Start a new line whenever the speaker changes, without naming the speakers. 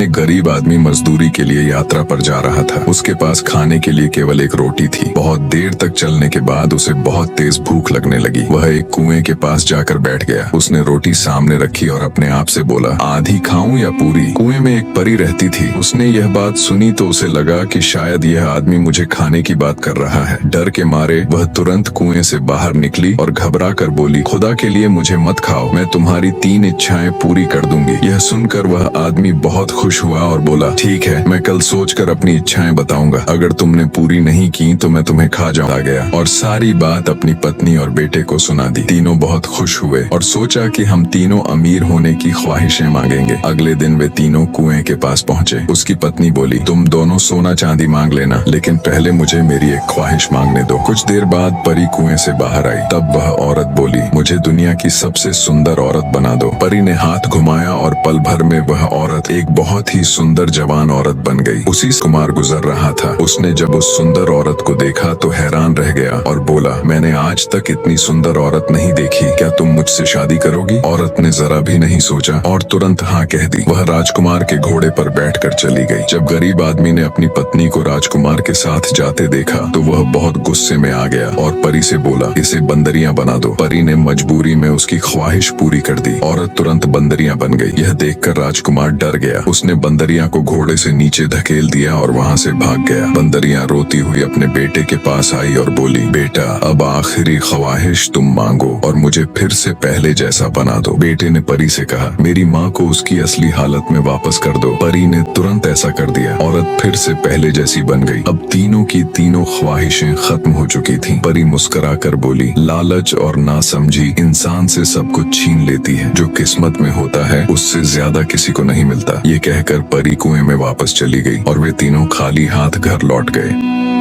एक गरीब आदमी मजदूरी के लिए यात्रा पर जा रहा था। उसके पास खाने के लिए केवल एक रोटी थी। बहुत देर तक चलने के बाद उसे बहुत तेज भूख लगने लगी। वह एक कुएं के पास जाकर बैठ गया। उसने रोटी सामने रखी और अपने आप से बोला, आधी खाऊं या पूरी? कुएं में एक परी रहती थी। उसने यह बात सुनी तो उसे लगा कि शायद यह आदमी मुझे खाने की बात कर रहा है। डर के मारे वह तुरंत कुएं से बाहर निकली और घबरा कर बोली, खुदा के लिए मुझे मत खाओ, मैं तुम्हारी 3 इच्छाएं पूरी कर दूंगी। यह सुनकर वह आदमी बहुत खुश हुआ और बोला, ठीक है, मैं कल सोचकर अपनी इच्छाएं बताऊंगा। अगर तुमने पूरी नहीं की तो मैं तुम्हें खा जाऊंगा। गया और सारी बात अपनी पत्नी और बेटे को सुना दी। तीनों बहुत खुश हुए और सोचा कि हम तीनों अमीर होने की ख्वाहिशें मांगेंगे। अगले दिन वे तीनों कुएं के पास पहुँचे। उसकी पत्नी बोली, तुम दोनों सोना चांदी मांग लेना, लेकिन पहले मुझे मेरी एक ख्वाहिश मांगने दो। कुछ देर बाद परी कुएं से बाहर आई। तब वह औरत बोली, मुझे दुनिया की सबसे सुंदर औरत बना दो। परी ने हाथ घुमाया और पल भर में वह औरत एक बहुत ही सुंदर जवान औरत बन गई। उसी कुमार गुजर रहा था। उसने जब उस सुंदर औरत को देखा तो हैरान रह गया और बोला, मैंने आज तक इतनी सुंदर औरत नहीं देखी, क्या तुम मुझसे शादी करोगी? औरत ने जरा भी नहीं सोचा और तुरंत हाँ कह दी। वह राजकुमार के घोड़े पर बैठकर चली गई। जब गरीब आदमी ने अपनी पत्नी को राजकुमार के साथ जाते देखा तो वह बहुत गुस्से में आ गया और परी से बोला, इसे बंदरियां बना दो। परी ने मजबूरी में उसकी ख्वाहिश पूरी कर दी। औरत तुरंत बंदरियां बन गई। यह देखकर राजकुमार डर गया। उसने बंदरियां को घोड़े से नीचे धकेल दिया और वहाँ से भाग गया। बंदरियां रोती हुई अपने बेटे के पास आई और बोली, बेटा, अब आखिरी ख्वाहिश तुम मांगो और मुझे फिर से पहले जैसा बना दो। बेटे ने परी से कहा, मेरी माँ को उसकी असली हालत में वापस कर दो। परी ने तुरंत ऐसा कर दिया। औरत फिर से पहले जैसी बन गई। अब तीनों की तीनों ख्वाहिशें खत्म हो चुकी थीं। परी मुस्कुराकर बोली, लालच और नासमझी इंसान से सब कुछ छीन लेती है। जो किस्मत में होता है उससे ज्यादा किसी को नहीं मिलता। ये कहकर परी कुएं में वापस चली गई और वे तीनों खाली हाथ घर लौट गए।